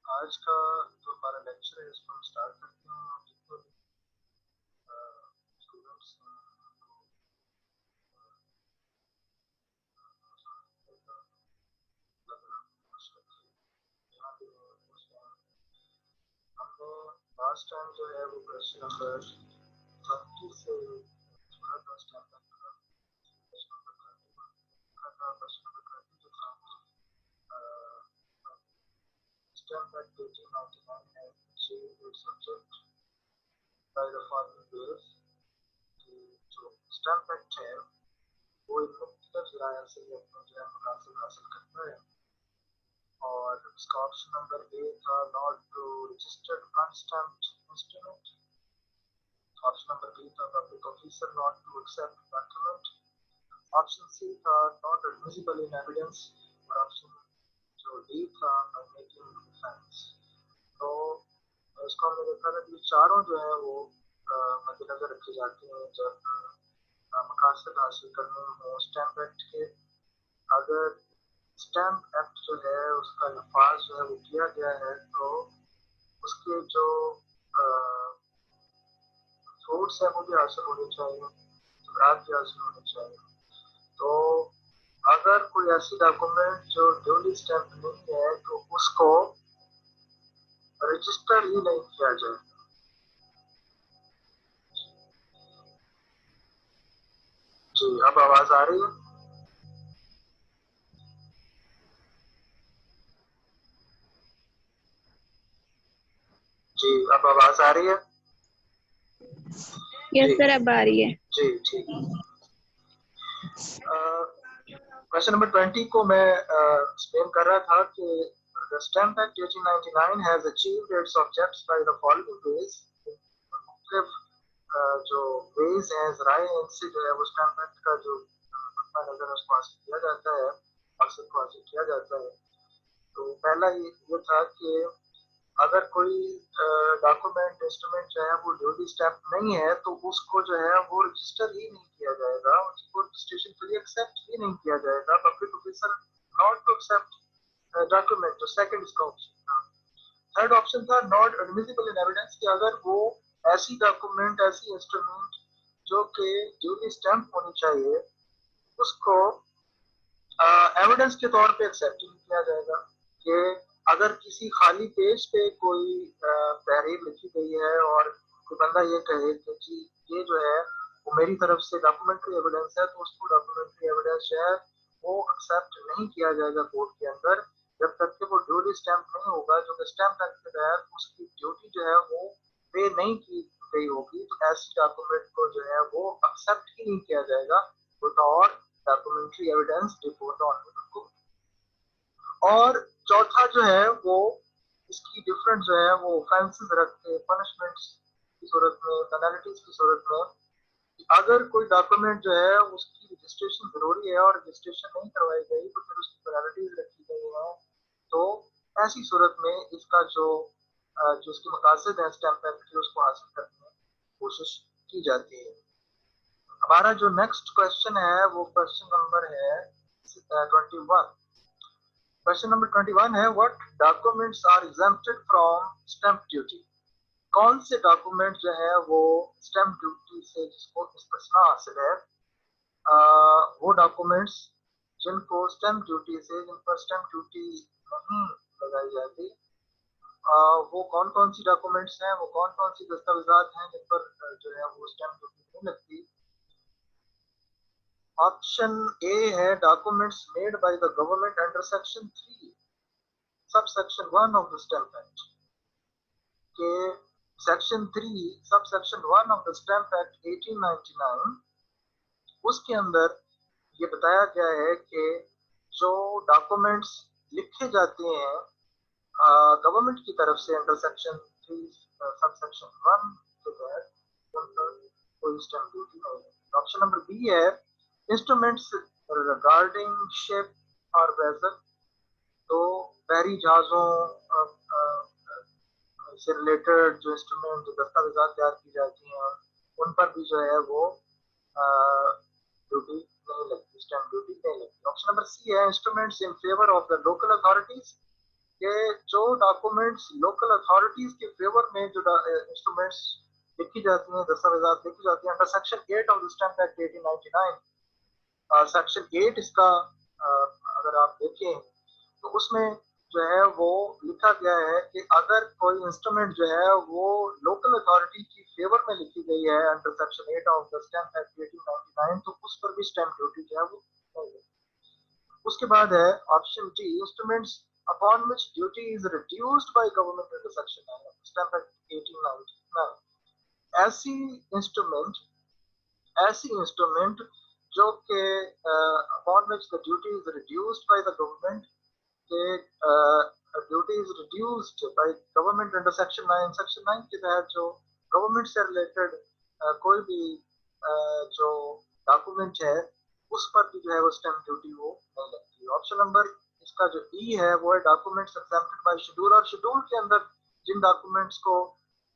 आज का जो हमारा लेक्चर है इसको हम स्टार्ट करते हैं। जितने भी स्टूडेंट्स हमने लास्ट टाइम जो है वो क्वेश्चन नंबर 20 से थोड़ा सा स्टार्ट करना। क्वेश्चन नंबर 20 जो था STEM that 1899 has achieved its object by the following ways। जो STEM Act है वो इन मुख्तलिफ ज़राया से अपने जो है मकासद हासिल करता है। और इसका ऑप्शन नंबर ए था not to registered unstamped instrument. Option number B था public officer not to accept document. Option C था नॉट एडमिसिबल इन एविडेंस। और ऑप्शन जो डी था मेकिंग डिफेंस। तो इसको हमने देखा था कि चारों जो है वो मद्देनजर रखे जाते हैं जब मकासद हासिल करने हो स्टैम्प एक्ट के। अगर स्टैम्प एक्ट जो है उसका नफाज जो है वो किया गया है तो उसके जो फ्रूट्स है वो भी हासिल होने चाहिए, जुमरात भी हासिल होने चाहिए। तो अगर कोई ऐसी डॉक्यूमेंट जो ड्यूली स्टैम्प नहीं है तो उसको रजिस्टर ही नहीं किया जाए। जी अब आवाज आ रही है? जी अब आवाज आ रही है? यस सर अब आ रही है। जी ठीक। क्वेश्चन नंबर 20 को मैं एक्सप्लेन कर रहा था कि the Stamp Act 1899 has achieved its objects by the following ways। मुख्तलिफ जो वेज हैं ज़राए इनसे जो है वो स्टैम्प एक्ट का जो नजर उसको हासिल किया जाता है, मकसद को हासिल किया जाता है। तो पहला ये था कि अगर कोई डॉक्यूमेंट इंस्ट्रूमेंट जो है वो ड्यूली स्टैम्प नहीं है तो उसको जो है वो रजिस्टर ही नहीं किया जाएगा, उसको रजिस्ट्रेशन के लिए एक्सेप्ट ही नहीं किया जाएगा। Public officer not to accept document, जो सेकंड इसका ऑप्शन था। थर्ड ऑप्शन था नॉट एडमिसिबल इन एविडेंस, कि अगर वो ऐसी डॉक्यूमेंट ऐसी इंस्ट्रूमेंट जो कि ड्यूली स्टैम्प होनी चाहिए उसको एविडेंस के तौर पे एक्सेप्ट नहीं किया जाएगा। कि अगर किसी खाली पेज पे कोई तहरीर लिखी गई है और कोई बंदा ये कहे कि जी ये जो है वो मेरी तरफ से डॉक्यूमेंट्री एविडेंस है तो उसको डॉक्यूमेंट्री एविडेंस जो है वो एक्सेप्ट नहीं किया जाएगा कोर्ट के अंदर जब तक कि वो ड्यूली स्टैम्प नहीं होगा, जो कि स्टैम्प एक्ट के तहत उसकी ड्यूटी जो है वो पे नहीं की गई होगी। तो ऐसी डॉक्यूमेंट को जो है वो एक्सेप्ट ही नहीं किया जाएगा without documentary evidence before the honourable court. और चौथा जो है वो इसकी डिफरेंट जो है वो ऑफेंसेस रखते पनिशमेंट्स की सूरत में, पेनल्टीज की सूरत में। अगर कोई डॉक्यूमेंट जो है उसकी रजिस्ट्रेशन जरूरी है और रजिस्ट्रेशन नहीं करवाई गई तो फिर उसकी पेनल्टीज रखी गई है। तो ऐसी सूरत में इसका जो इसके मकासद है स्टैम्प एक्ट के उसको हासिल करने की कोशिश की जाती है। हमारा जो नेक्स्ट क्वेश्चन है वो क्वेश्चन नंबर है 21। क्वेश्चन नंबर 21 है what documents are exempted from stamp duty. कौन से डॉक्यूमेंट जो है वो स्टैम्प ड्यूटी से जिसको इस प्रश्न हासिल है वो डॉक्यूमेंट्स जिनको स्टैम्प ड्यूटी से जिन पर स्टैम्प ड्यूटी नहीं लगाई जाती वो कौन कौन सी डॉक्यूमेंट्स हैं, वो कौन कौन सी दस्तावेजात हैं जिन पर जो है वो स्टैम्प ड्यूटी नहीं लगती। ऑप्शन ए है documents made by the government under section 3 subsection 1 of the stamp act. के section 3 subsection 1 of the stamp act 1899 उसके अंदर ये बताया गया है कि जो डॉक्यूमेंट्स लिखे जाते हैं गवर्नमेंट की तरफ से अंडर सेक्शन 3 सबसेक्शन 1 के तहत उन पर कोई स्टैम्प ड्यूटी नहीं है। ऑप्शन नंबर बी है इंस्ट्रूमेंट्स रिगार्डिंग शिप और वेसल। तो बहरी जहाजों से रिलेटेड जो इंस्ट्रूमेंट जो दस्तावेजात तैयार की जाती हैं उन पर भी जो है वो ड्यूटी नहीं लगती, स्टैम्प ड्यूटी नहीं लगती। ऑप्शन नंबर सी है instruments in favour of the local authorities. कि जो डॉक्यूमेंट्स लोकल अथॉरिटीज के फेवर में जो इंस्ट्रूमेंट्स लिखी जाती हैं, दस्तावेजात लिखी जाती हैं under section 8 of the stamp act 1899, section 8 इसका अगर आप देखें तो उसमें जो है वो लिखा गया है कि अगर कोई इंस्ट्रूमेंट जो है वो लोकल अथॉरिटी की फेवर में लिखी गई है under section 8 of the stamp act 1899 तो उस पर भी स्टैम्प ड्यूटी जो है वो नहीं है। उसके बाद है option D, instruments upon which duty is reduced by government under section 9 of the Stamp Act 1899, ऐसी इंस्ट्रूमेंट जो कि upon which the duty is reduced by the government, duty is reduced by government under section 9, section 9 के तहत जो government से related कोई भी जो डॉक्यूमेंट है उस पर भी जो है वो स्टैम्प ड्यूटी वो नहीं लगती। ऑप्शन नंबर इसका जो ई है वो है डॉक्यूमेंट्स एग्जेम्प्टेड बाय शेड्यूल, और शेड्यूल के अंदर जिन डॉक्यूमेंट्स को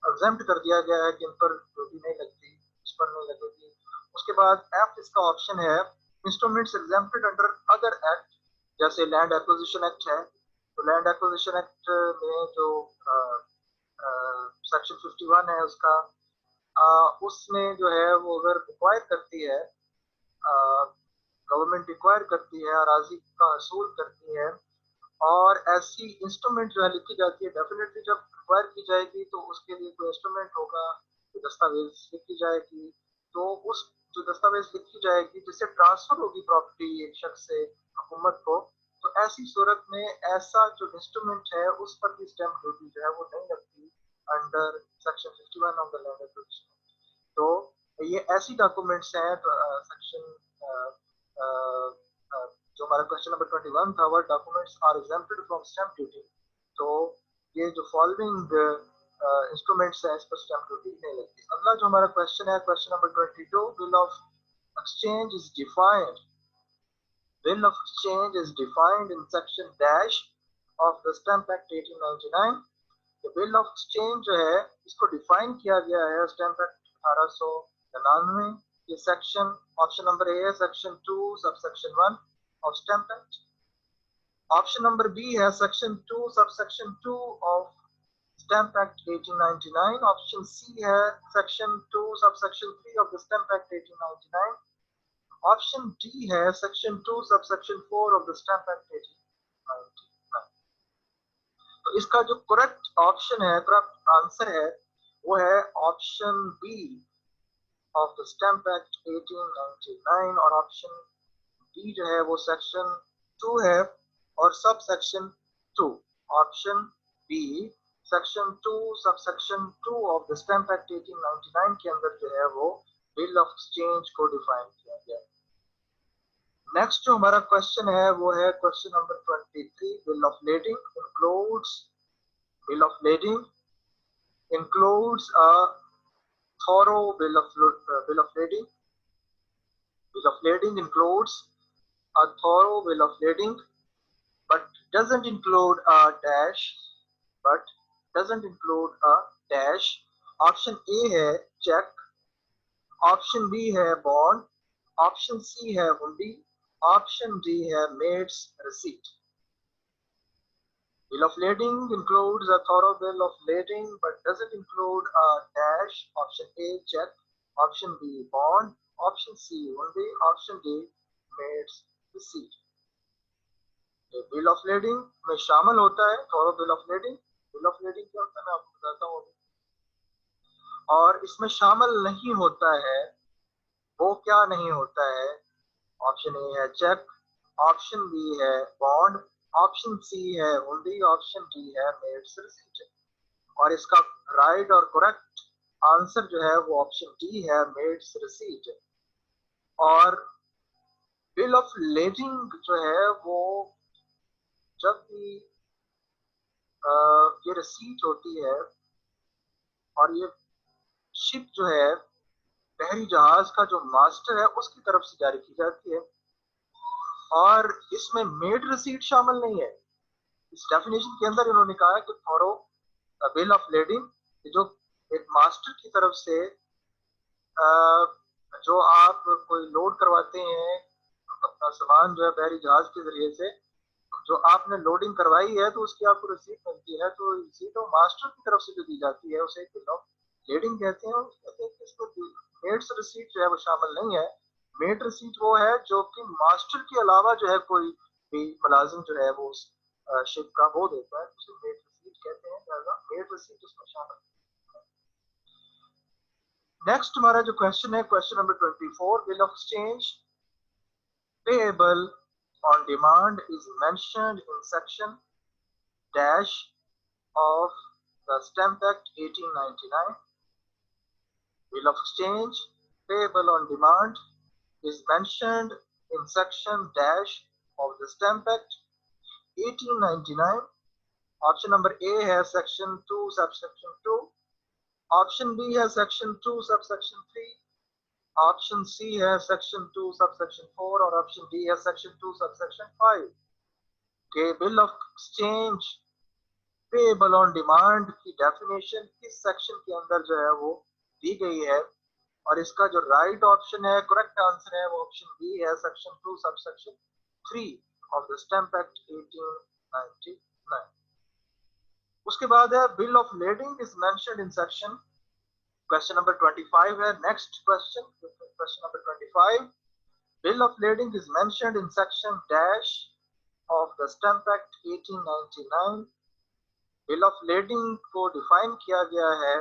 एग्जेम्प्ट कर दिया गया है कि इन पर ड्यूटी नहीं लगती, उस पर नहीं लगेगी। उसके बाद एफ इसका ऑप्शन है instruments exempted under other act, जैसे लैंड एक्विजिशन एक्ट है, तो लैंड एक्विजिशन एक्ट में जो सेक्शन 51 है उसका उसमें जो है वो अगर रिक्वायर करती है, गवर्नमेंट रिक्वायर करती है, अराजी का असूल करती है और ऐसी इंस्ट्रूमेंट जो है लिखी जाती है, डेफिनेटली जब रिक्वायर की जाएगी तो उसके लिए कोई इंस्ट्रूमेंट होगा, कोई दस्तावेज लिखी जाएगी, तो उस जो दस्तावेज लिखी जाएगी जिससे ट्रांसफर होगी प्रॉपर्टी एक शख्स से हुकूमत को, तो ऐसी सूरत में ऐसा जो इंस्ट्रूमेंट है उस पर भी स्टैम्प ड्यूटी जो है वो नहीं लगती under section 51 of the land acquisition. तो ये ऐसी डॉक्यूमेंट्स हैं सेक्शन जो हमारा क्वेश्चन नंबर 21 था, what documents are exempted from stamp duty, तो ये जो फॉलोइंग इंस्ट्रूमेंट्स हैं इस पर स्टैम्प ड्यूटी नहीं लगती। अगला जो हमारा क्वेश्चन है question number 22, bill of exchange is defined, bill of exchange is defined in section dash of the Stamp Act 1899। तो बिल ऑफ एक्सचेंज जो है इसको डिफाइन किया गया है स्टैम्प एक्ट 1899, ये सेक्शन ऑप्शन नंबर ए है section 2 subsection 1 of stamp act, option number B है section 2 subsection 2 of stamp act 1899, option C है section 2 subsection 3 of the stamp act 1899, option D है section 2 subsection 4 of the stamp act 1899। तो इसका जो correct option है, correct answer है वो है option B of the stamp act 1899, और ऑप्शन बी जो है वो सेक्शन 2 है और subsection 2, option B section 2 subsection 2 of the stamp act 1899 के अंदर जो है वो बिल ऑफ एक्सचेंज को डिफाइन किया गया। नेक्स्ट जो हमारा क्वेश्चन है वो है question number 23, bill of lading includes a thorough bill of lading. Bill of lading includes a thorough bill of lading, but doesn't include a dash. Option A है cheque, option B है bond, option C है hundi, option D है mate's receipt. Bill of lading includes a thorough bill of lading but doesn't include a dash. Option A check, option B bond, option C hundi, option D maid's receipt। Bill of lading में शामिल होता है thorough bill of lading। Bill of lading क्या होता है मैं आपको बताता हूँ, और इसमें शामिल नहीं होता है वो क्या नहीं होता है। ऑप्शन ए है चेक, ऑप्शन बी है बॉन्ड, ऑप्शन सी है हुंडी, ऑप्शन डी है मेड्स रिसीट, और इसका राइट और करेक्ट आंसर जो है वो ऑप्शन डी है मेड्स रिसीट। और बिल ऑफ लेडिंग जो है वो जब भी ये रिसीट होती है और ये शिप जो है बहरी जहाज का जो मास्टर है उसकी तरफ से जारी की जाती है, और इसमें मेड रिसीट शामिल नहीं है। इस डेफिनेशन के अंदर इन्होंने कहा है कि थॉरो बिल ऑफ लेडिंग जो एक मास्टर की तरफ से जो आप कोई लोड करवाते हैं अपना सामान जो है बहरी जहाज के जरिए से, जो आपने लोडिंग करवाई है तो उसकी आपको रसीद मिलती है, तो रसीद तो मास्टर की तरफ से जो दी जाती है उसे बिल ऑफ लेडिंग कहते हैं। और कहते हैं कि इसको मेड्स रसीद जो है वो शामिल नहीं है। मेड रसीद वो है जो कि मास्टर के अलावा जो है कोई भी मुलाजिम जो है वो उस शिप का वो देता है, उसे मेड रसीद कहते हैं, मेड रसीद उसमें शामिल। नेक्स्ट हमारा जो क्वेश्चन है, question number 24, bill of exchange payable on demand is mentioned in section dash of the Stamp Act 1899. Bill of exchange payable on demand is mentioned in section dash of the Stamp Act 1899. Option number A has section 2 subsection 2. Option B has section 2 subsection 3. Option C has section 2 subsection 4 और option D has section 2 subsection 5. के bill of exchange payable on demand की definition किस section के अंदर जो है वो दी गई है, और इसका जो राइट ऑप्शन है, करेक्ट आंसर है, वो ऑप्शन बी है, section 2 subsection 3 of the stamp act 1899। उसके बाद है bill of lending is mentioned in section, question number 25 है next question, question number 25, bill of lending is mentioned in section dash of the Stamp Act 1899। Bill of lending को define किया गया है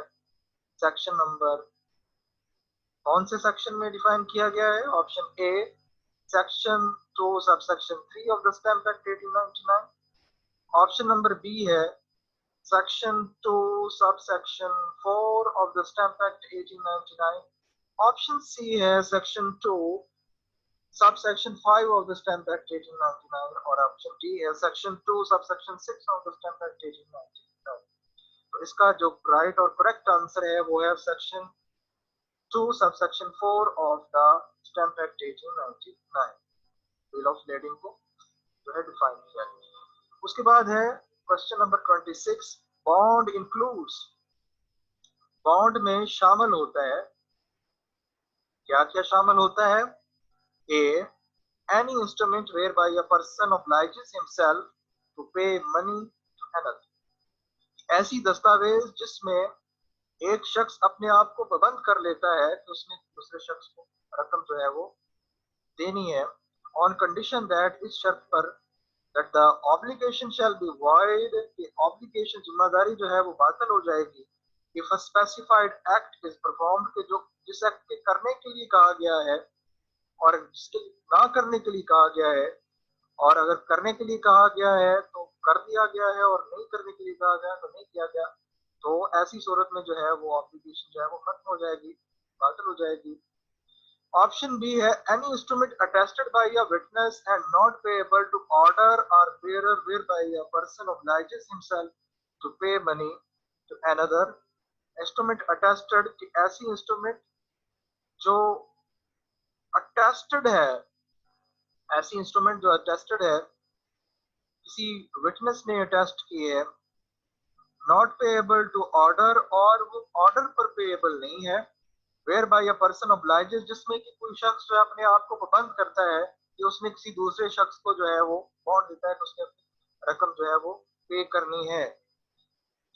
section number, कौन से section में define किया गया है? Option A section 2 subsection 3 of the stamp act 1899। Option number B है section 2 subsection 4 of the stamp act 1899। Option C है section 2 subsection 5 of the Stamp Act 1899 और ऑप्शन डी है section 2 subsection 6 of the Stamp Act 1899। तो इसका जो right और correct answer है वो है section 2 subsection 4 of the Stamp Act 1899। Bill of lending को जो है डिफाइन किया है। उसके बाद है question number 26, bond includes, bond में शामिल होता है, क्या क्या शामिल होता है? A, any instrument whereby a person obliges himself to pay money to another। ऐसी दस्तावेज जिसमें एक शख्स अपने आप को पाबंद कर लेता है कि उसने दूसरे शख्स को रकम जो है वो देनी है, ऑन कंडीशन दैट, इस शर्त पर, that the obligation shall be void, कि ऑब्लिगेशन जिम्मेदारी जो है वो बातिल हो जाएगी, if a specified act is performed, कि जो जिस एक्ट के करने के लिए कहा गया है और जिसके ना करने के लिए कहा गया है, और अगर करने के लिए कहा गया है तो कर दिया गया है और नहीं करने के लिए कहा गया तो नहीं किया गया, तो ऐसी सूरत में जो है वो ऑब्लिगेशन जो है वो खत्म हो जाएगी, बातिल हो जाएगी। ऑप्शन बी है any instrument attested by a witness and not payable to order और bearer where by a person obliges himself to pay money to another. Instrument attested कि ऐसी इंस्ट्रूमेंट जो अटेस्टेड है, ऐसी इंस्ट्रूमेंट जो अटेस्टेड है, किसी विटनेस ने अटेस्ट की है, नॉट पेएबल टू ऑर्डर, और वो ऑर्डर पर पेएबल नहीं है, वेयर बाय अ पर्सन ऑब्लाइजेस, जिसमें कि कोई शख्स जो है अपने आप को पाबंद करता है कि उसने किसी दूसरे शख्स को जो है वो बॉन्ड देता है तो उसने अपनी रकम जो है वो पे करनी है।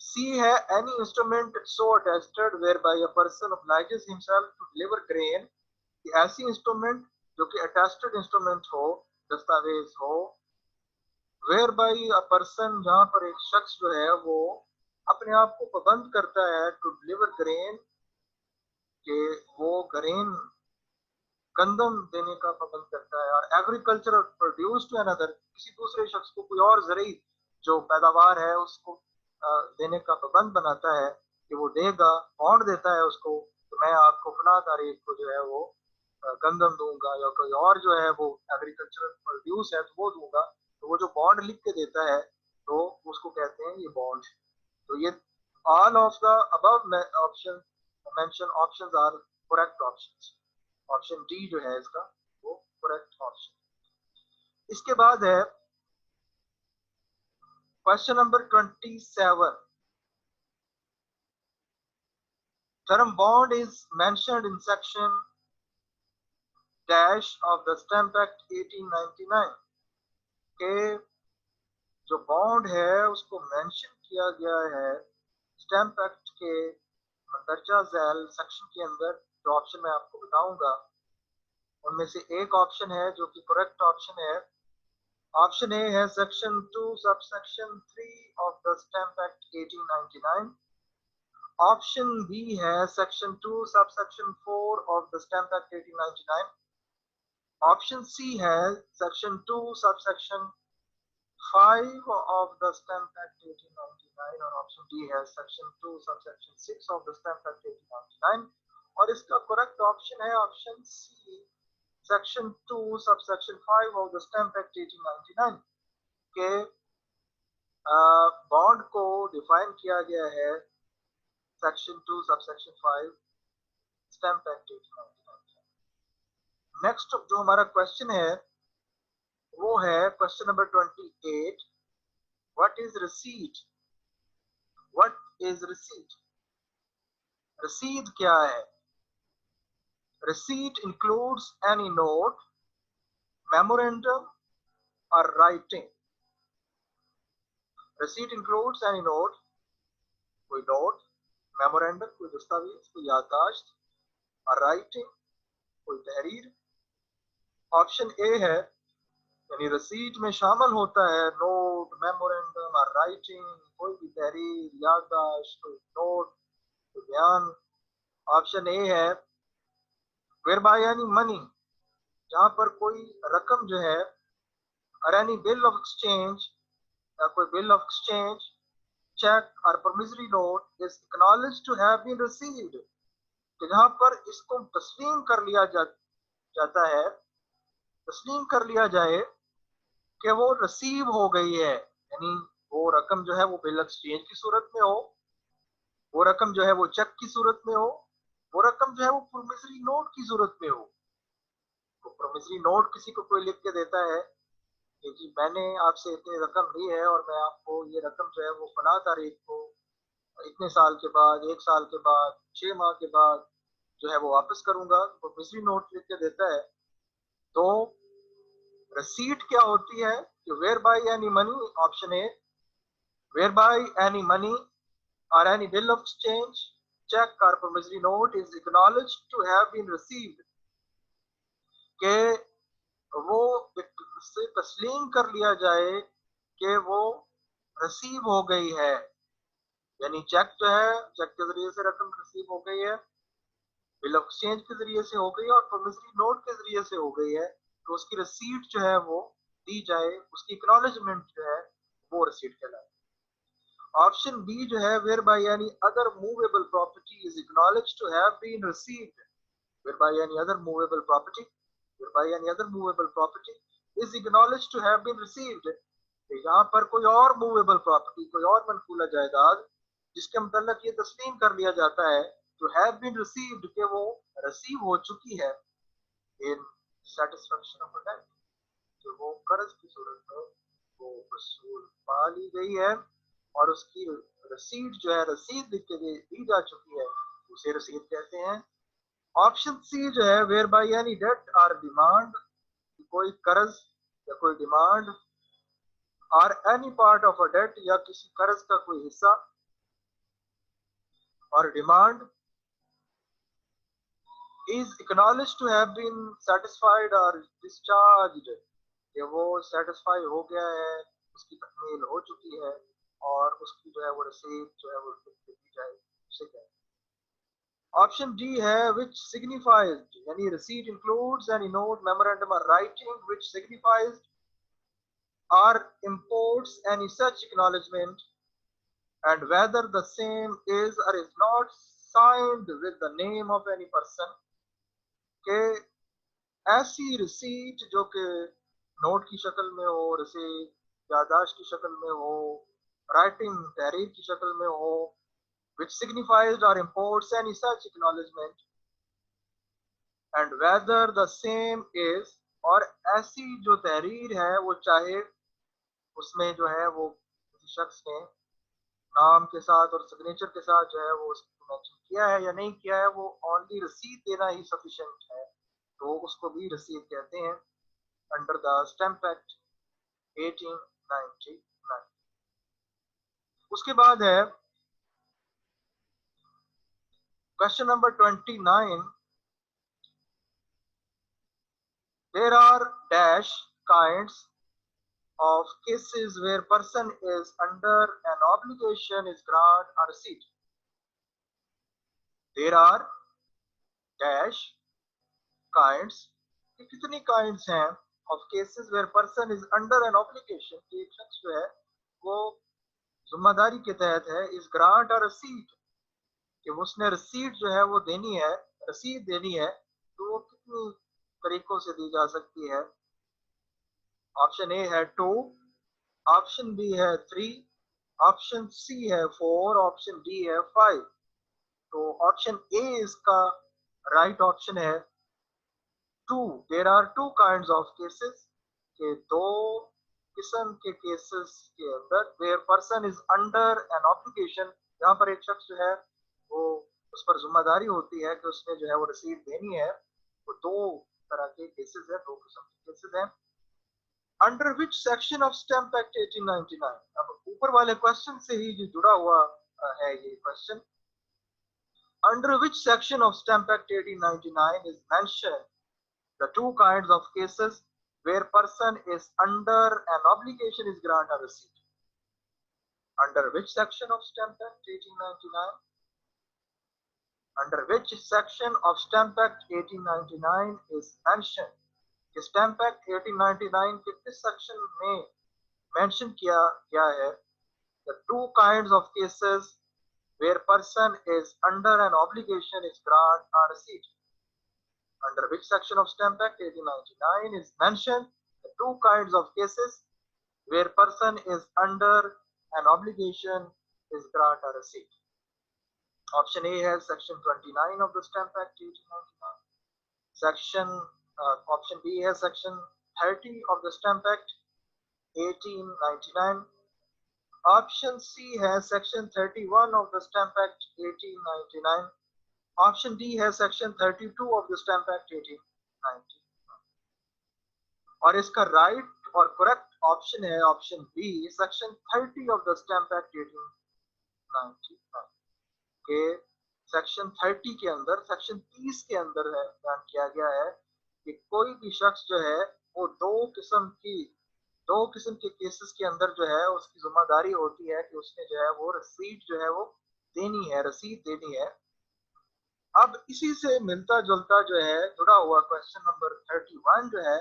सी है any instrument so attested where by a person obliges himself to deliver grain, कि ऐसी इंस्ट्रूमेंट जो कि अटेस्टेड इंस्ट्रूमेंट हो, दस्तावेज हो, वेयर बाई अ पर्सन, जहां पर एक शख्स जो है वो अपने आप को पाबंद करता है टू डिलीवर ग्रेन, के वो ग्रेन गंदम देने का पाबंद करता है, और एग्रीकल्चर प्रोड्यूस टू अनदर, किसी दूसरे शख्स को कोई और जरिए जो पैदावार है उसको देने का पाबंद बनाता है कि वो देगा, बॉन्ड देता है उसको, तो मैं आपको फला तारीख को जो है वो गंदम दूंगा, या कोई और जो है वो एग्रीकल्चरल प्रोड्यूस है तो वो दूंगा, तो वो जो बॉन्ड लिख के देता है तो उसको कहते हैं ये बॉन्ड। तो ये all of the above option mention options are correct options. Option D जो है इसका वो करेक्ट ऑप्शन। इसके बाद है question number 27, term bond is mentioned in section dash of the Stamp Act 1899 के जो बॉन्ड है उसको मेंशन किया गया है स्टैम्प एक्ट के दर्जा झैल सेक्शन के अंदर, जो ऑप्शन मैं आपको बताऊंगा उनमें से एक ऑप्शन है जो कि करेक्ट ऑप्शन है। ऑप्शन ए है section 2 subsection 3 of the stamp act 1899। Option B है section 2 subsection 4 of the stamp act 1899। Option C है section 2 subsection 5 of the Stamp Act 1899 और ऑप्शन डी है section 2 subsection 6 of the Stamp Act 1899। और इसका correct option है option C section 2 subsection 5 of the Stamp Act 1899 के bond को define किया गया है section 2 subsection 5 stamp act 1899। Next जो हमारा क्वेश्चन है वो है question number 28। What is receipt? What is receipt? रसीद क्या है? Receipt includes any note, memorandum or writing. Receipt includes any note, कोई नोट, मेमोरेंडम कोई दस्तावेज, कोई याददाश्त, और राइटिंग कोई तहरीर। ऑप्शन ए है यानी रसीद में शामिल होता है नोट, मेमोरेंडम और राइटिंग, कोई भी तहरीर, याददाश्त, कोई नोट, कोई बयान। ऑप्शन ए है whereby any money, जहां पर कोई रकम जो है, और any bill of exchange या कोई bill of exchange, check और promissory note is acknowledged to have been received, कि जहां पर इसको तस्लीम कर लिया जाता है, तस्लीम कर लिया जाए कि वो रिसीव हो गई है, यानी वो रकम जो है वो बिल एक्सचेंज की सूरत में हो, वो रकम जो है वो चेक की सूरत में हो, वो रकम जो है वो प्रोमिसरी नोट की सूरत में हो। तो प्रोमिसरी नोट किसी को कोई लिख के देता है कि जी मैंने आपसे इतनी रकम ली है और मैं आपको ये रकम जो है वो फला तारीख को इतने साल के बाद, 1 साल के बाद, 6 माह के बाद जो है वो वापस करूंगा, तो प्रोमिसरी नोट लिख के देता है। तो रसीट क्या होती है कि whereby any money, option A, whereby any money or any bill of exchange, check or promissory note is acknowledged to have been received, के वो से तस्लीम कर लिया जाए कि वो रिसीव हो गई है, यानी चेक जो है, चेक के जरिए से रकम रिसीव हो गई है, बिल ऑफ एक्सचेंज के जरिए से हो गई है और प्रोमिसरी नोट के जरिए से हो गई है, तो उसकी रिसीट जो है वो दी जाए, उसकी एक्नॉलेजमेंट जो है वो रिसीट कहलाए। ऑप्शन बी जो है whereby any other movable property is acknowledged to have been received, whereby any other movable property, whereby any other movable property is acknowledged to have been received, यहाँ पर कोई और movable property, कोई और मनकूला जायदाद जिसके मतलब ये तस्लीम कर लिया जाता है टू हैव बीन रिसीव्ड, के वो रिसीव हो चुकी है इन सेटिस्फेक्शन ऑफ डेट, जो वो कर्ज की सूरत में वो वसूल पा ली गई है और उसकी रसीद जो है, रसीद लिख के दी जा चुकी है, उसे रसीद कहते हैं। ऑप्शन सी जो है वेयर बाय एनी डेट और डिमांड, कोई कर्ज या कोई डिमांड और any part of a debt या किसी कर्ज का कोई हिस्सा और demand is acknowledged to have been satisfied और डिस्चार्ज्ड, कि वो सेटिस्फाई हो गया है, उसकी तकमील हो चुकी है और उसकी जो है वो रसीद जो है वो दी जाए, उसे कहते हैं। ऑप्शन डी है विच सिग्निफाइज, यानी receipt includes any note, memorandum और writing which signifies or imports any such acknowledgement and whether the same is or is not signed with the name of any person, के ऐसी receipt जो कि note की शक्ल में हो, रसीद यादाश्त की शक्ल में हो, राइटिंग तहरीर की शक्ल में हो, which signifies or imports any such acknowledgement and whether the same is, और ऐसी जो तहरीर है वो चाहे उसमें जो है वो किसी शख्स ने नाम के साथ और सिग्नेचर के साथ जो है वो उसको मेंशन किया है या नहीं किया है, वो ओनली रसीद देना ही सफिशिएंट है, तो उसको भी रसीद कहते हैं अंडर द स्टैम्प एक्ट 1899। उसके बाद है question number 29. There are dash kinds of cases where person is under an obligation is grant or receipt. There are dash kinds, ये कितनी kinds हैं of cases where person is under an obligation, कि एक शख्स जो है वो जिम्मेदारी के तहत है is grant or receipt, कि उसने receipt जो है वो देनी है, रसीद देनी है, तो वो कितनी तरीकों से दी जा सकती है. ऑप्शन ए है 2, ऑप्शन बी है 3, ऑप्शन सी है 4, ऑप्शन डी है 5. तो ऑप्शन ए इसका राइट ऑप्शन है 2. There are 2 kinds of cases, के दो किस्म के केसेस के अंदर where person is under an obligation, यहाँ पर एक शख्स जो है वो उस पर जिम्मेदारी होती है कि उसने जो है वो रसीद देनी है. वो दो तरह के केसेस है, दो किस्म के केसेस हैं. Under which section of stamp act 1899, अब ऊपर वाले क्वेश्चन से ही जो जुड़ा हुआ है ये question. Under which section of stamp act 1899 is mentioned the two kinds of cases where person is under an obligation is grant or receipt. Under which section of Stamp Act 1899? Under which section of Stamp Act 1899 is mentioned? Stamp Act 1899 के किस section में mention किया गया है the two kinds of cases where person is under an obligation is grant or receipt? Under which section of Stamp Act 1899 is mentioned the two kinds of cases where person is under an obligation is grant or receipt? Option A has section 29 of the Stamp Act 1899. Option B has section 30 of the Stamp Act 1899. Option C has section 31 of the Stamp Act 1899. Option D has section 32 of the Stamp Act 1899. और इसका right और correct option है option B section 30 of the stamp act 1899 के section 30 के अंदर section 30 के अंदर है बयान किया गया है कि कोई भी शख्स जो है वो दो किस्म के केसेस के अंदर जो है उसकी जिम्मेदारी होती है कि उसने जो है वो रसीद जो है वो देनी है, रसीद देनी है. अब इसी से मिलता जुलता जो है जुड़ा हुआ क्वेश्चन नंबर 31 जो है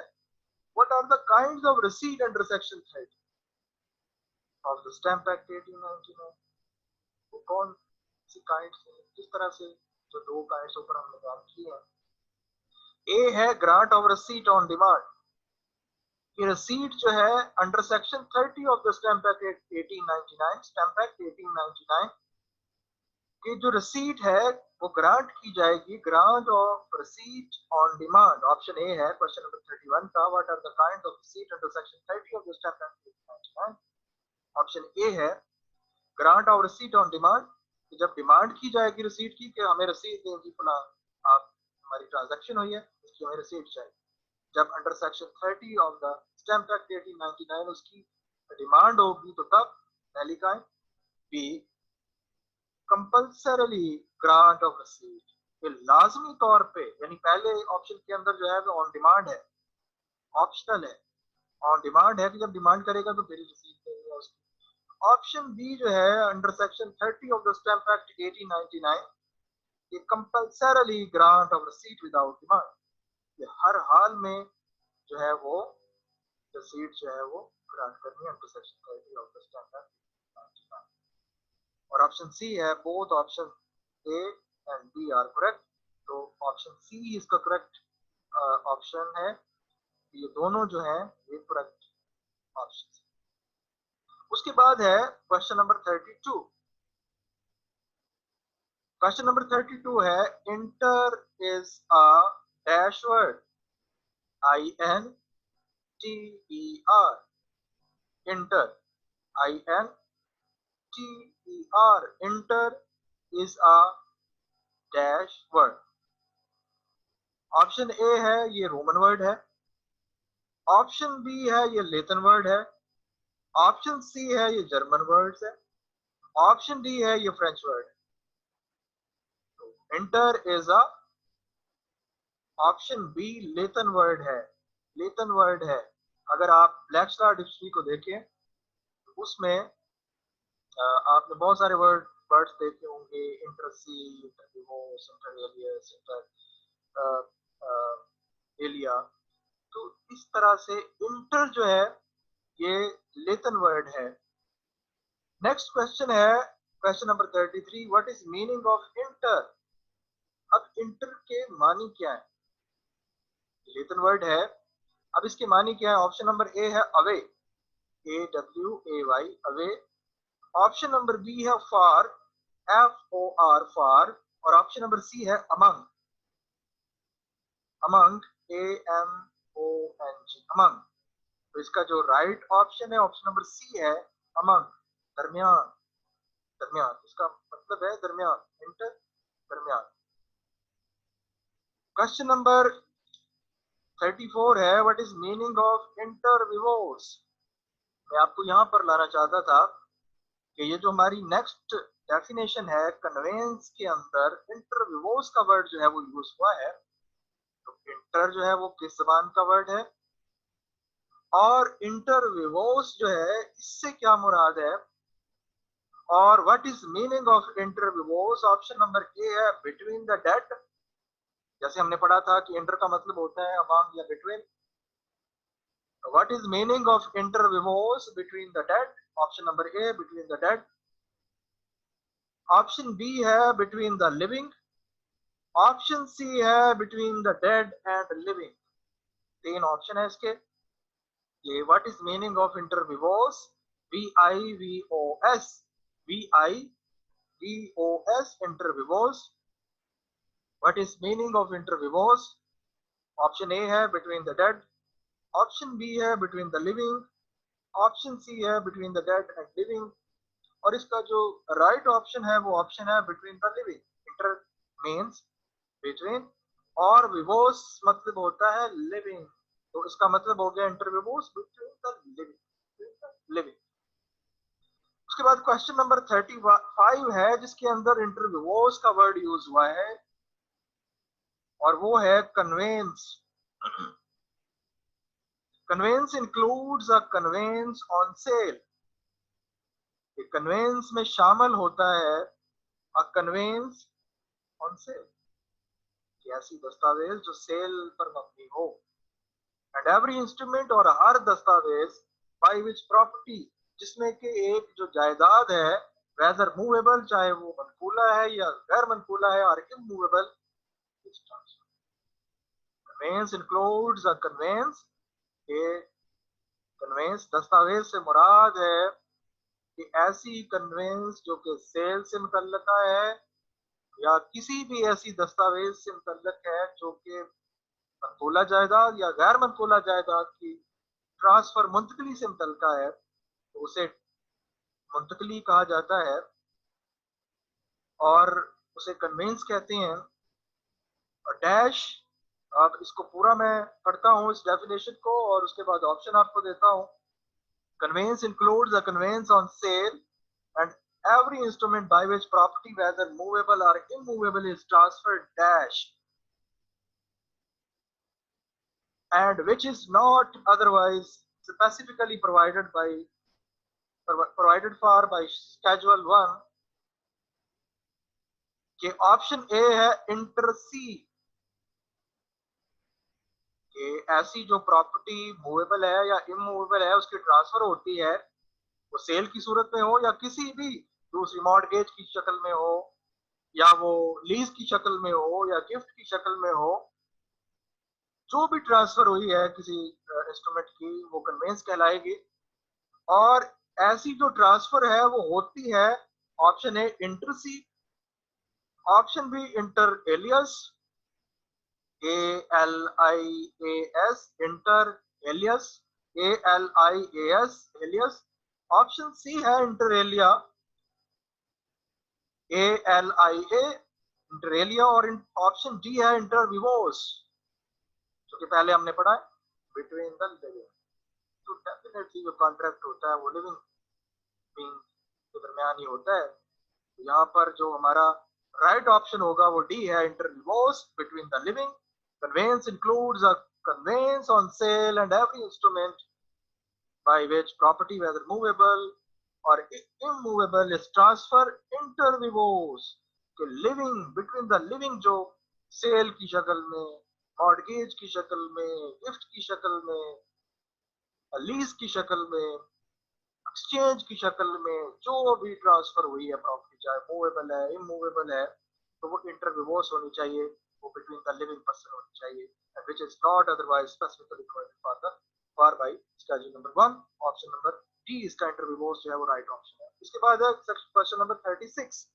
what are the kinds of receipt under section 30 of the Stamp Act 1899? वो कौन सी kinds है, किस तरह से जो दो kinds ऊपर हमने बात की है. ए है grant of receipt on demand, ये receipt जो है under section 30 of the Stamp Act 1899, Stamp Act 1899 की जो receipt है वो grant की जाएगी, grant of receipt on demand. Option A है क्वेश्चन नंबर 31 का what are the kinds of receipt under section 30 of the Stamp Act 1899. Option A है grant of receipt on demand, जब डिमांड की जाएगी रसीद की कि हमें रसीद देंगी फला आप हमारी ट्रांजैक्शन हुई है इसकी हमें रसीद चाहिए. जब under section 30 of the stamp act 1899 उसकी डिमांड होगी तो तब पहली kind. B compulsorily grant of रसीद, ये लाजमी तौर पे यानी पहले ऑप्शन के अंदर जो है वो ऑन डिमांड है, ऑप्शनल है, ऑन डिमांड है कि जब डिमांड करेगा तो फिर रसीद देगा उसकी. ऑप्शन बी जो है under section 30 of the stamp act 1899 ये कंपल्सरली ग्रांट ऑफ रसीद विदाउट डिमांड, ये हर हाल में जो है वो रसीद जो है वो ग्रांट करनी है under section 30 of the stamp act 1899. और ऑप्शन सी है both option A and B are correct, तो ऑप्शन सी इसका करेक्ट ऑप्शन है, ये दोनों जो है ये करेक्ट ऑप्शन. उसके बाद है क्वेश्चन नंबर 32. क्वेश्चन नंबर 32 है inter is a dash word, INTER, inter INTER, inter is a dash word. Option A है ये रोमन वर्ड है, ऑप्शन बी है ये लैटिन वर्ड है, ऑप्शन सी है ये जर्मन वर्ड्स है, ऑप्शन डी है ये French word, inter is a, option B Latin word है, लेतन वर्ड है। अगर आप ब्लैक स्टार डिक्शनरी को देखें तो उसमें आपने बहुत सारे वर्ड्स देखे होंगे, इंटरसी, इंटरविवोस, इंटर एलियस, इंटर एलिया। तो इस तरह से इंटर जो है ये लेतन वर्ड है। नेक्स्ट क्वेश्चन है question number 33, what is meaning of inter. अब इंटर के मानी क्या है, लेतन वर्ड है, अब इसके मानी क्या है। ऑप्शन नंबर ए है away, AWAY, away. Option number B है फार, FOR, फार। और ऑप्शन नंबर सी है अमंग, अमंग, AMONG, अमंग। तो इसका जो राइट ऑप्शन है ऑप्शन नंबर सी है, अमंग, दरमियान, दरमियान। इसका मतलब है दरमियान, इंटर, दरमियान। क्वेश्चन नंबर 34 है व्हाट इज मीनिंग ऑफ इंटरविवोस। मैं आपको यहां पर लाना चाहता था कि ये जो हमारी नेक्स्ट डेफिनेशन है कन्वेंस के अंदर इंटरविवोस का वर्ड जो है वो यूज हुआ है। तो इंटर जो है वो किस जबान का वर्ड है और इंटरविवोस जो है इससे क्या मुराद है, और what is meaning of inter vivos. Option number A है बिटवीन द डेट, जैसे हमने पढ़ा था कि इंटर का मतलब होता है अमंग या between. What is meaning of inter vivos between the dead, option number A between the dead. Option B है between the living. Option C है between the dead and living. तीन ऑप्शन है इसके। ये what is meaning of inter vivos, VIVOS, VIVOS, inter vivos. What is meaning of inter vivos. Option A है between the dead, option B है between the living, option C है between the dead and living. और इसका जो right option है वो option है between the living. Inter means between और विवोस मतलब होता है लिविंग, तो इसका मतलब हो गया इंटरविवोस बिटवीन द लिविंग, लिविंग। उसके बाद क्वेश्चन नंबर 35 है जिसके अंदर इंटरविवोस का वर्ड यूज हुआ है और वो है conveyance. Conveyance includes a conveyance on sale. Conveyance में शामिल होता है अ कन्वेंस ऑन सेल, ऐसी दस्तावेज जो सेल पर मबनी हो। एंड एवरी इंस्ट्रूमेंट, और हर दस्तावेज, बाय विच प्रॉपर्टी, जिसमें कि एक जो जायदाद है, वेदर मूवेबल, चाहे वो मनकूला है या गैर मनकूला है, और immovable, conveyance includes a conveyance. ये कन्वेंस दस्तावेज से मुराद है कि ऐसी कन्वेंस जो कि सेल से मुतल्लका है या किसी भी ऐसी दस्तावेज से मुतल्लक है जो कि मनकूला जायदाद या गैर मनकूला जायदाद की ट्रांसफर मुंतकली से मुतल्लका है, तो उसे मुंतकली कहा जाता है और उसे कन्वेंस कहते हैं। और डैश, अब इसको पूरा मैं पढ़ता हूँ इस डेफिनेशन को और उसके बाद ऑप्शन आपको देता हूँ। Conveyance includes a conveyance on sale and every instrument by which property, whether movable or immovable, is transferred dash and which is not otherwise specifically provided for by schedule 1 के option A है इंटरसी, कि ऐसी जो property movable है या immovable है उसकी transfer होती है, वो सेल की सूरत में हो या किसी भी दूसरी मॉर्गेज की शक्ल में हो या वो लीज की शक्ल में हो या गिफ्ट की शक्ल में हो, जो भी ट्रांसफर हुई है किसी इंस्ट्रूमेंट की वो कन्वेंस कहलाएगी। और ऐसी जो ट्रांसफर है वो होती है, option A inter se, option B inter alias, ALIAS, inter alias, ALIAS, alias. Option C है inter alia, ALIA, inter alia. और ऑप्शन डी है इंटर विवोस, जो कि पहले हमने पढ़ा है बिटवीन द लिविंग। तो डेफिनेटली जो कॉन्ट्रैक्ट होता है वो लिविंग बीइंग के दरमियान ही होता है। तो यहाँ पर जो हमारा राइट ऑप्शन होगा वो डी है, inter vivos between the living. Conveyance includes a conveyance on sale and every instrument by which property, whether movable or immovable, is transferred inter vivos, कि लिविंग बिटवीन द लिविंग जो cell की शक्ल में, mortgage की शक्ल में, gift की शक्ल में, लीज की शक्ल में, एक्सचेंज की शक्ल में जो भी ट्रांसफर हुई है प्रॉपर्टी, चाहे मूवेबल है इमूवेबल है, तो वो इंटरविवोस होनी चाहिए, वो बिटवीन द लिविंग पर्सन होनी चाहिए, which is not otherwise specifically provided for the for by statement number 1। Option number D इसका इंटरविवोस जो है वो राइट ऑप्शन है। इसके बाद है question number 36,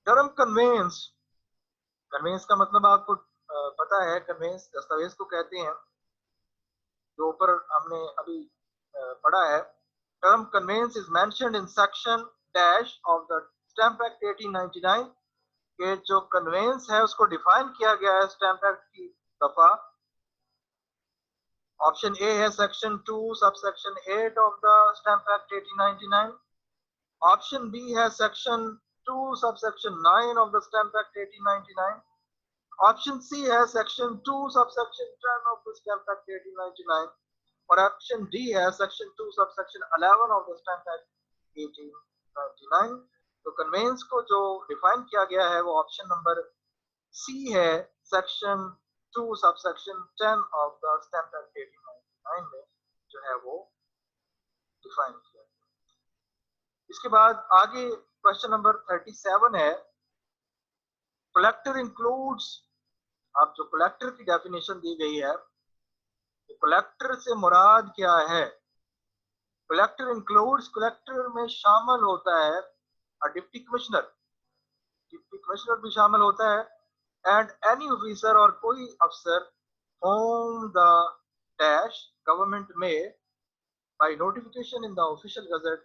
term conveyance. Conveyance का मतलब आपको पता है, कन्वेंस दस्तावेज को कहते हैं, जो ऊपर हमने अभी पढ़ा है। Term conveyance is mentioned in section dash of the stamp act 1899 के जो कन्वेंस है उसको डिफाइन किया गया है स्टैम्प एक्ट की दफा। ऑप्शन ए है section 2 subsection 8 of the stamp act 1899। Option B है section 2 subsection 9 of the stamp act 1899। Option C है section 2 subsection 10 of the stamp act 1899। और ऑप्शन डी है section 2 subsection 11 of the stamp act 1899। तो convince को जो define किया गया है वो ऑप्शन नंबर सी है, section 2 subsection 10 of the stamp act 1899 में जो है वो डिफाइन किया गया। इसके बाद आगे क्वेश्चन नंबर 37 है, कलेक्टर इंक्लूड्स। अब जो कलेक्टर की डेफिनेशन दी गई है, कलेक्टर से मुराद क्या है? कलेक्टर इंक्लूड्स, कलेक्टर में शामिल होता है डिप्टी कमिश्नर, डिप्टी कमिश्नर भी शामिल होता है, एंड एनी ऑफिसर और कोई अफसर होम द डैश गवर्नमेंट में by notification in the official gazette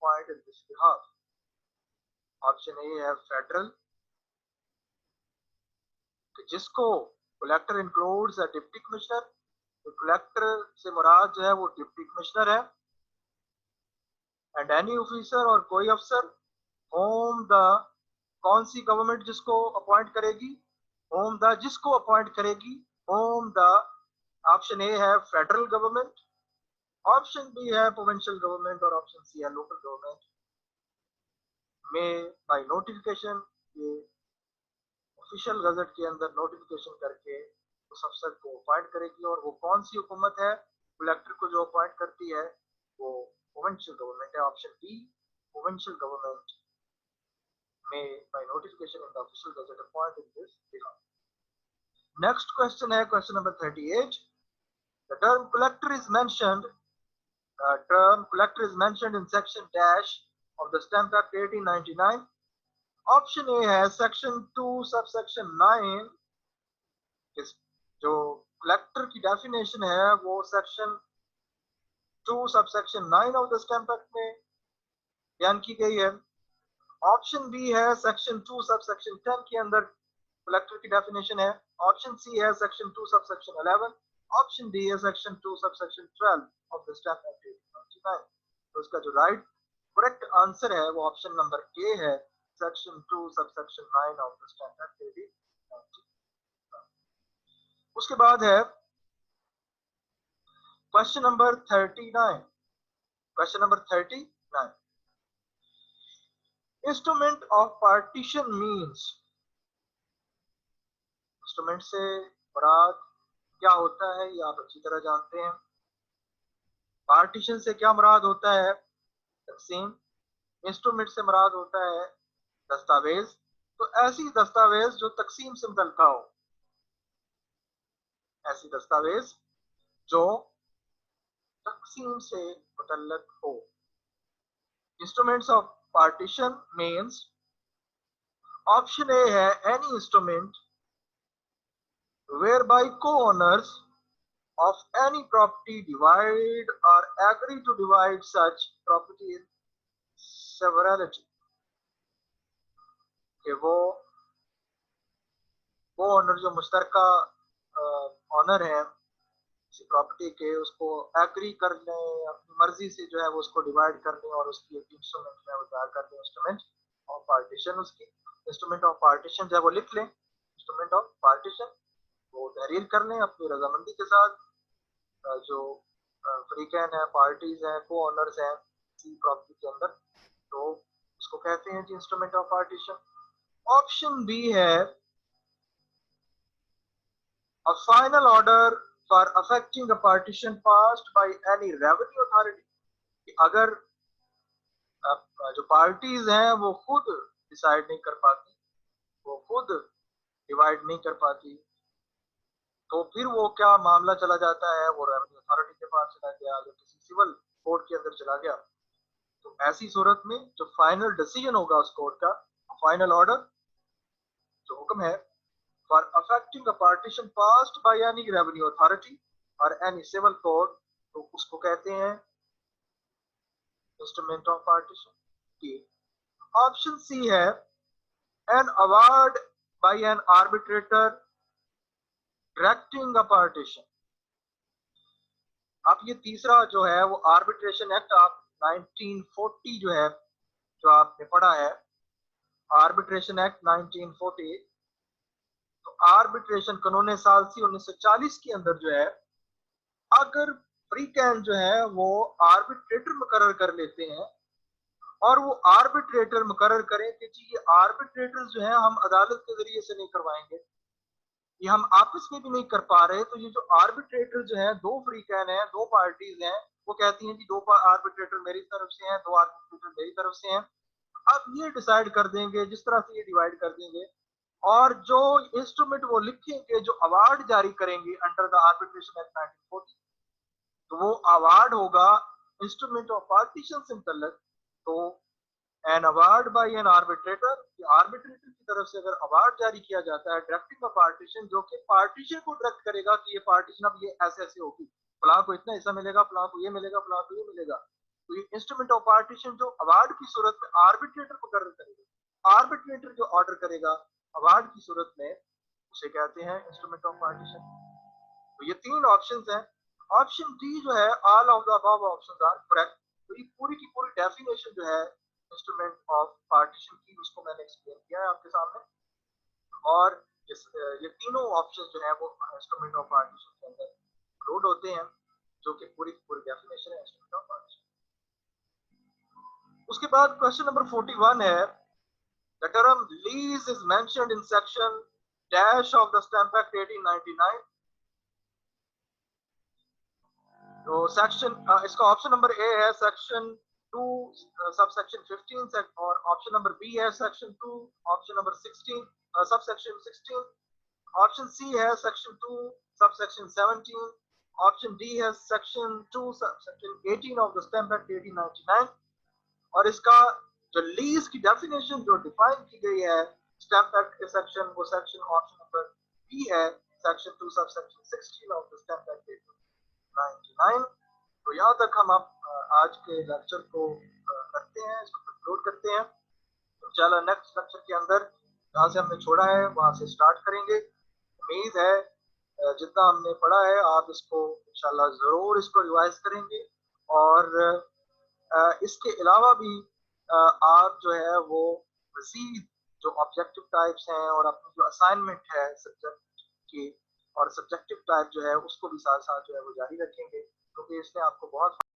point in this behalf. Option A है फेडरल, जिसको कलेक्टर इंक्लूड्स डिप्टी कमिश्नर, तो कलेक्टर से मुराद जो है वो डिप्टी कमिश्नर है, एंड एनी ऑफिसर और कोई अफसर होम द, कौन सी गवर्नमेंट जिसको अपॉइंट करेगी, होम द जिसको अपॉइंट करेगी, होम द। ऑप्शन ए है फेडरल गवर्नमेंट, ऑप्शन बी है प्रोविंशियल गवर्नमेंट और ऑप्शन सी है लोकल गवर्नमेंट में बाय नोटिफिकेशन, ये ऑफिशियल गजट के अंदर नोटिफिकेशन करके उस अफसर को अपॉइंट करेगी। और वो कौन सी हुकूमत है कलेक्टर को जो अपॉइंट करती है, वो प्रोविंशियल गवर्नमेंट है। ऑप्शन डी प्रोविंशियल गवर्नमेंट में by notification in the official gazette appoint in this behalf. Next question है question number 38, the term collector is mentioned, term collector is mentioned in section dash of the Stamp Act 1899। Option A है section 2 subsection 9। इस जो collector की definition है वो section 2 subsection 9 of the stamp act में बयान की गई है। ऑप्शन बी है सेक्शन 2 सबसेक्शन 10 के अंदर कलेक्टर की डेफिनेशन है। ऑप्शन सी है सेक्शन 2 सबसेक्शन 11। ऑप्शन डी है section 2 subsection 12 of the stamp act 1899। तो इसका जो राइट करेक्ट आंसर है वो ऑप्शन नंबर ए है, section 2 subsection 9 of the stamp act 1899। उसके बाद है question number 39। Question number 39, instrument of partition means. Instrument से मुराद क्या होता है ये आप अच्छी तरह जानते हैं। पार्टीशन से क्या मुराद होता है? तकसीम। इंस्ट्रूमेंट से मुराद होता है दस्तावेज। तो ऐसी दस्तावेज जो तकसीम से मुतल्लिका हो, ऐसी दस्तावेज जो तकसीम से मुतल्लिक हो। Instruments of partition means, option A है any instrument whereby co-owners of any property divide or agree to divide such property in severalty, कि वो ओनर जो मुश्तरका ऑनर है किसी प्रॉपर्टी के उसको एग्री कर लें, अपनी मर्जी से जो है वो उसको डिवाइड कर लें और उसकी एक इंस्ट्रूमेंट जो है वो तैयार कर लें, इंस्ट्रूमेंट ऑफ पार्टीशन। उसकी इंस्ट्रूमेंट ऑफ पार्टीशन जो है वो लिख लें, इंस्ट्रूमेंट ऑफ पार्टीशन वो तहरीर कर लें अपनी रजामंदी के साथ। जो फ्रीकैन है, पार्टीज हैं, को ऑनर्स हैं किसी प्रॉपर्टी के अंदर, तो उसको कहते हैं जी instrument of partition. Option B है a final order for affecting a partition passed by any revenue authority। अगर जो पार्टीज हैं वो खुद डिसाइड नहीं कर पाती, वो खुद डिवाइड नहीं कर पाती, तो फिर वो क्या मामला चला जाता है, वो रेवेन्यू अथॉरिटी के पास चला गया या किसी सिविल कोर्ट के अंदर चला गया। तो ऐसी सूरत में जो फाइनल डिसीजन होगा उस कोर्ट का, फाइनल ऑर्डर जो हुक्म है for affecting a partition passed by any revenue authority or any civil court, तो उसको कहते हैं इंस्ट्रूमेंट ऑफ पार्टीशन की। ऑप्शन सी है an award by an arbitrator directing a partition। अब ये तीसरा जो है वो आर्बिट्रेशन एक्ट ऑफ 1940 जो है, जो आपने पढ़ा है आर्बिट्रेशन एक्ट 1940, तो आर्बिट्रेशन कानून सालसी 1940 के अंदर जो है, अगर फ्रीकैन जो है वो आर्बिट्रेटर मुकर्रर कर लेते हैं और वो आर्बिट्रेटर मुकर्रर करें कि जी ये आर्बिट्रेटर जो है हम अदालत के जरिए से नहीं करवाएंगे, ये हम आपस में भी नहीं कर पा रहे, तो ये जो आर्बिट्रेटर जो है, दो फ्रीकैन है, दो पार्टीज हैं, वो कहती हैं जी दो आर्बिट्रेटर मेरी तरफ से हैं, दो आर्बिट्रेटर मेरी तरफ से हैं, अब ये डिसाइड कर देंगे जिस तरह से ये डिवाइड कर देंगे, और जो इंस्ट्रूमेंट वो लिखेंगे, जो अवार्ड जारी करेंगे अंडर द आर्बिट्रेशन एक्ट 1940, तो वो अवार्ड होगा इंस्ट्रूमेंट ऑफ पार्टीशन से मुतल्लक। तो an award bye N arbitrator, arbitrator की तरफ से अगर अवार्ड जारी किया जाता है डायरेक्टिंग अ पार्टीशन, जो कि पार्टीशन को डायरेक्ट करेगा कि ये पार्टीशन अब ये ऐसे ऐसे होगी, फलां को इतना हिस्सा मिलेगा, फलां को ये मिलेगा, फलां को ये मिलेगा, तो ये इंस्ट्रूमेंट ऑफ पार्टीशन जो अवार्ड की सूरत में आर्बिट्रेटर मुकर्रर करेगा, आर्बिट्रेटर जो ऑर्डर करेगा अवार्ड की सूरत में, उसे कहते हैं इंस्ट्रूमेंट ऑफ पार्टीशन। तो ये तीन ऑप्शंस हैं। ऑप्शन डी जो है all of the above options are correct. तो ये पूरी की पूरी डेफिनेशन जो है इंस्ट्रूमेंट ऑफ पार्टीशन की, उसको मैंने एक्सप्लेन किया है आपके सामने, और ये तीनों ऑप्शन जो है वो इंस्ट्रूमेंट ऑफ पार्टीशन के अंदर इंक्लूड होते हैं, जो कि पूरी की पूरी डेफिनेशन है इंस्ट्रूमेंट ऑफ पार्टीशन। उसके बाद क्वेश्चन नंबर 41 है, the term lease is mentioned in section dash of the stamp act 1899। तो सेक्शन इसका ऑप्शन नंबर ए है सेक्शन 2 सब सेक्शन 15, और ऑप्शन नंबर बी है section 2 option number 16 sub section 16, option C है section 2 sub section 17, option D है section 2 sub section 18 of the stamp act 1899। और इसका जो लीज की डेफिनेशन जो डिफाइन की गई है स्टैम्प एक्ट के सेक्शन, वो सेक्शन ऑप्शन नंबर बी है section 2 sub section 16 of the stamp act 1899। तो यहाँ तक हम आज के लेक्चर को करते हैं, इसको कंक्लूड करते हैं। तो चलो नेक्स्ट लेक्चर के अंदर जहाँ से हमने छोड़ा है वहां से स्टार्ट करेंगे। उम्मीद है जितना हमने पढ़ा है आप इसको इंशाल्लाह जरूर इसको रिवाइज करेंगे, और इसके अलावा भी आप जो है वो मजीद जो ऑब्जेक्टिव टाइप्स हैं और अपनी जो असाइनमेंट है सब्जेक्ट की, और सब्जेक्टिव टाइप जो है उसको भी साथ साथ जो है वो जारी रखेंगे, क्योंकि इसमें आपको बहुत